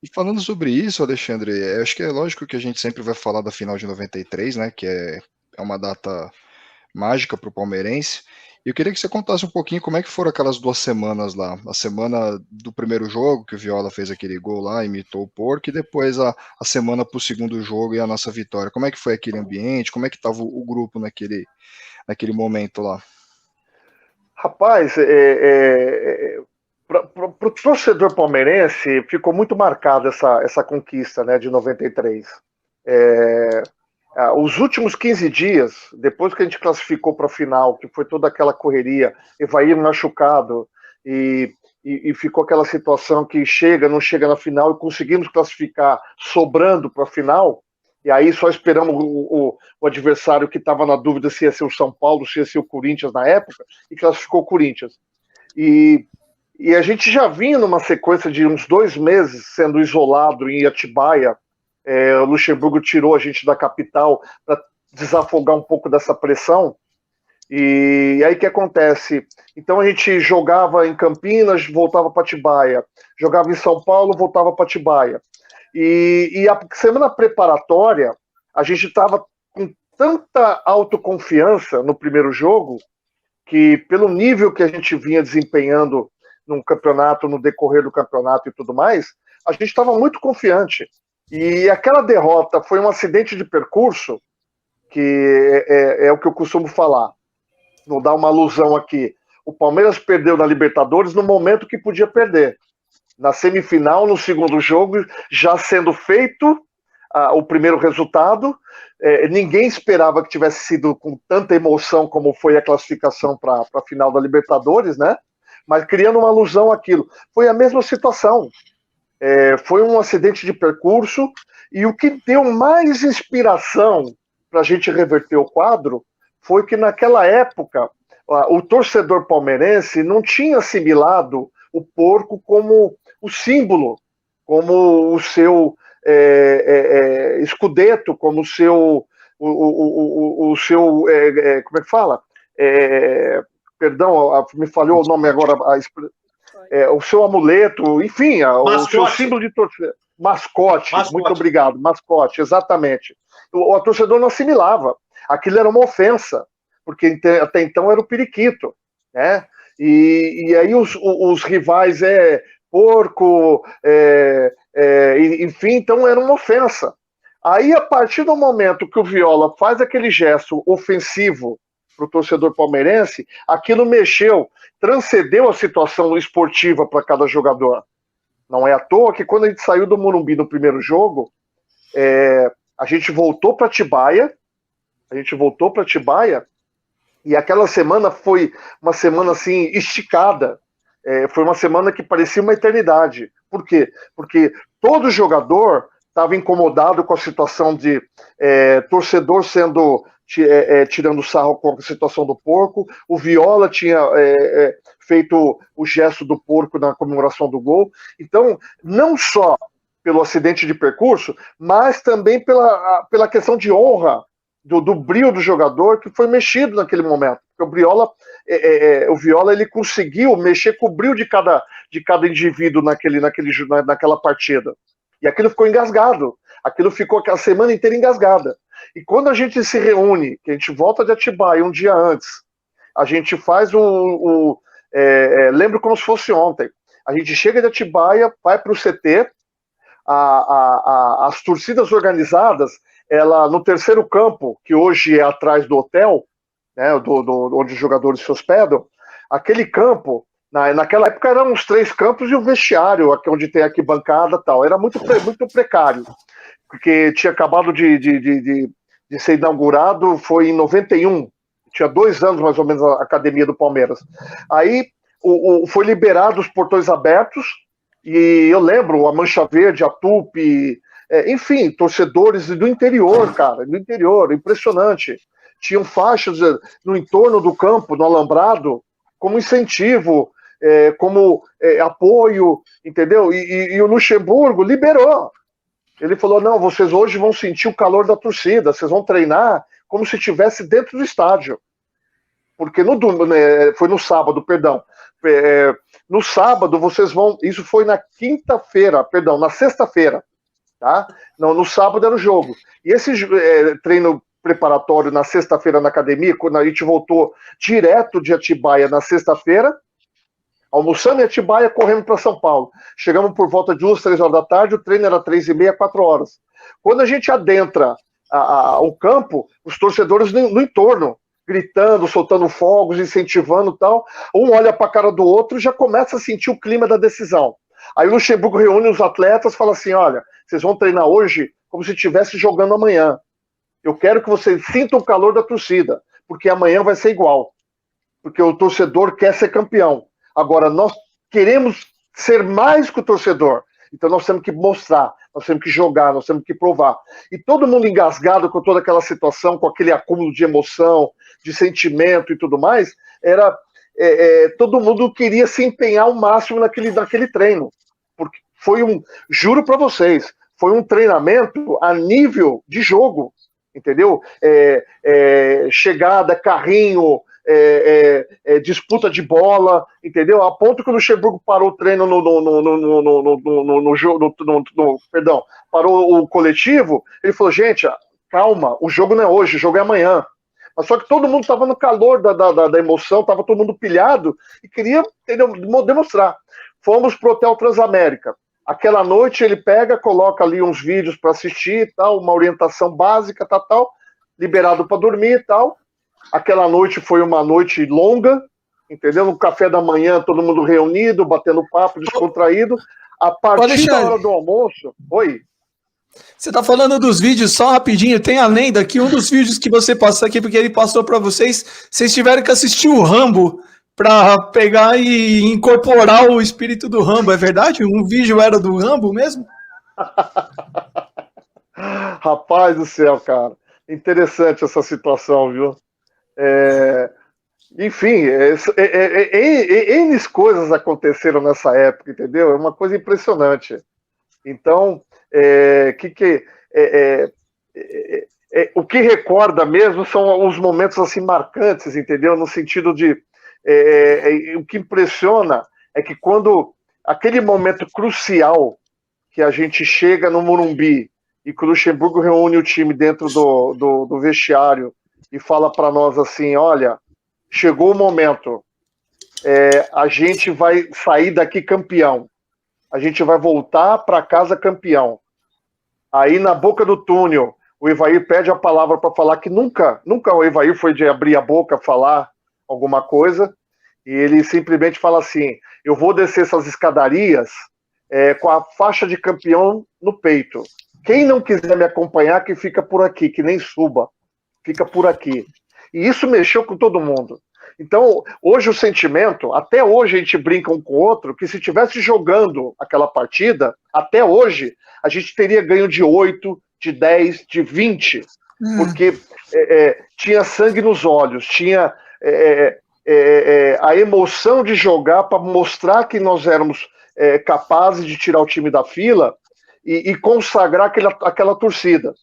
E falando sobre isso, Alexandre, acho que é lógico que a gente sempre vai falar da final de 93, né? Que é uma data mágica para o palmeirense. E eu queria que você contasse um pouquinho como é que foram aquelas 2 semanas lá. A semana do primeiro jogo, que o Viola fez aquele gol lá, imitou o porco, e depois a semana para o segundo jogo e a nossa vitória. Como é que foi aquele ambiente? Como é que estava o grupo naquele momento lá? Rapaz, para o torcedor palmeirense ficou muito marcada essa conquista, né, de 93. É, os últimos 15 dias, depois que a gente classificou para a final, que foi toda aquela correria, Evair machucado, e, e ficou aquela situação que chega, não chega na final, e conseguimos classificar sobrando para a final, e aí só esperamos o adversário que estava na dúvida se ia ser o São Paulo, se ia ser o Corinthians na época, e classificou o Corinthians. E, e a gente já vinha numa sequência de uns 2 meses sendo isolado em Atibaia. O Luxemburgo tirou a gente da capital para desafogar um pouco dessa pressão. E aí o que acontece? Então a gente jogava em Campinas, voltava para Atibaia. Jogava em São Paulo, voltava para Atibaia. E a semana preparatória, a gente estava com tanta autoconfiança no primeiro jogo, que pelo nível que a gente vinha desempenhando no campeonato, no decorrer do campeonato e tudo mais, a gente estava muito confiante. E aquela derrota foi um acidente de percurso, que é o que eu costumo falar. Vou dar uma alusão aqui. O Palmeiras perdeu na Libertadores no momento que podia perder. Na semifinal, no segundo jogo, já sendo feito o primeiro resultado, ninguém esperava que tivesse sido com tanta emoção como foi a classificação para a final da Libertadores, né? Mas criando uma alusão àquilo. Foi a mesma situação. Foi um acidente de percurso, e o que deu mais inspiração para a gente reverter o quadro foi que naquela época o torcedor palmeirense não tinha assimilado o porco como o símbolo, como o seu escudeto, como o seu o seu como é que fala? Perdão, me falhou o nome agora, o seu amuleto, enfim, o seu Mascote. símbolo de torcida. Mascote, muito Mascote. obrigado, mascote, exatamente. O torcedor não assimilava. Aquilo era uma ofensa, porque até então era o periquito, né? E aí os rivais porco, enfim, então era uma ofensa. Aí, a partir do momento que o Viola faz aquele gesto ofensivo para o torcedor palmeirense, aquilo mexeu, transcendeu a situação esportiva para cada jogador. Não é à toa que quando a gente saiu do Morumbi no primeiro jogo, a gente voltou para Atibaia, e aquela semana foi uma semana assim esticada. Foi uma semana que parecia uma eternidade. Por quê? Porque todo jogador estava incomodado com a situação de torcedor sendo tirando sarro com a situação do porco. O Viola tinha feito o gesto do porco na comemoração do gol. Então, não só pelo acidente de percurso, mas também pela questão de honra do brio do jogador, que foi mexido naquele momento. Porque o Viola ele conseguiu mexer com o brio de cada indivíduo naquela partida. E aquilo ficou engasgado. Aquilo ficou a semana inteira engasgada. E quando a gente se reúne, que a gente volta de Atibaia um dia antes, a gente faz lembro como se fosse ontem. A gente chega de Atibaia, vai para o CT, as torcidas organizadas, no terceiro campo, que hoje é atrás do hotel, né, onde os jogadores se hospedam, aquele campo, naquela época eram uns 3 campos e o vestiário, onde tem arquibancada e tal. Era muito precário, porque tinha acabado de ser inaugurado, foi em 91, tinha 2 anos mais ou menos a academia do Palmeiras. Aí foi liberado os portões abertos, e eu lembro a Mancha Verde, a Tupi, enfim, torcedores do interior, cara, do interior, impressionante. Tinham faixas no entorno do campo, no alambrado, como incentivo, como apoio, entendeu? E o Luxemburgo liberou. Ele falou, não, vocês hoje vão sentir o calor da torcida, vocês vão treinar como se estivesse dentro do estádio. Porque foi no sábado, perdão. no sábado vocês vão, isso foi na quinta-feira, perdão, na sexta-feira, tá? Não, no sábado era o jogo. E esse treino preparatório na sexta-feira na academia, quando a gente voltou direto de Atibaia na sexta-feira, almoçando em Atibaia, correndo para São Paulo. Chegamos por volta de 2, 3 horas da tarde, o treino era 3h30, 4 horas. Quando a gente adentra o campo, os torcedores no entorno, gritando, soltando fogos, incentivando e tal, um olha para a cara do outro e já começa a sentir o clima da decisão. Aí o Luxemburgo reúne os atletas e fala assim, olha, vocês vão treinar hoje como se estivesse jogando amanhã. Eu quero que vocês sintam o calor da torcida, porque amanhã vai ser igual. Porque o torcedor quer ser campeão. Agora, nós queremos ser mais que o torcedor. Então nós temos que mostrar, nós temos que jogar, nós temos que provar. E todo mundo engasgado com toda aquela situação, com aquele acúmulo de emoção, de sentimento e tudo mais, todo mundo queria se empenhar ao máximo naquele treino. Porque juro para vocês, foi um treinamento a nível de jogo, entendeu? Chegada, carrinho, disputa de bola, entendeu? A ponto que o Luxemburgo parou o treino perdão, parou o coletivo, ele falou, gente, calma, o jogo não é hoje, o jogo é amanhã. Mas só que todo mundo estava no calor da emoção, estava todo mundo pilhado e queria, entendeu, demonstrar. Fomos pro Hotel Transamérica. Aquela noite ele coloca ali uns vídeos para assistir, tal, uma orientação básica, tal, liberado para dormir e tal. Aquela noite foi uma noite longa, entendeu? No café da manhã, todo mundo reunido, batendo papo, descontraído. A partir da hora do almoço... Oi? Você tá falando dos vídeos, só rapidinho, tem a lenda que um dos vídeos que você passou aqui, porque ele passou para vocês tiveram que assistir o Rambo para pegar e incorporar o espírito do Rambo, é verdade? Um vídeo era do Rambo mesmo? Rapaz do céu, cara. Interessante essa situação, viu? Enfim, N coisas aconteceram nessa época, entendeu? É uma coisa impressionante. Então, o que recorda mesmo são os momentos assim marcantes, entendeu? No sentido de o que impressiona é que quando aquele momento crucial que a gente chega no Morumbi e que o Luxemburgo reúne o time dentro do vestiário e fala para nós assim, olha, chegou o momento, a gente vai sair daqui campeão, a gente vai voltar para casa campeão. Aí na boca do túnel, o Evair pede a palavra para falar que nunca o Evair foi de abrir a boca, falar alguma coisa, e ele simplesmente fala assim, eu vou descer essas escadarias com a faixa de campeão no peito. Quem não quiser me acompanhar, que fica por aqui, que nem suba, fica por aqui. E isso mexeu com todo mundo. Então, hoje o sentimento, até hoje a gente brinca um com o outro, que se estivesse jogando aquela partida, até hoje, a gente teria ganho de 8, de 10, de 20, porque tinha sangue nos olhos, tinha a emoção de jogar para mostrar que nós éramos capazes de tirar o time da fila e consagrar aquela torcida.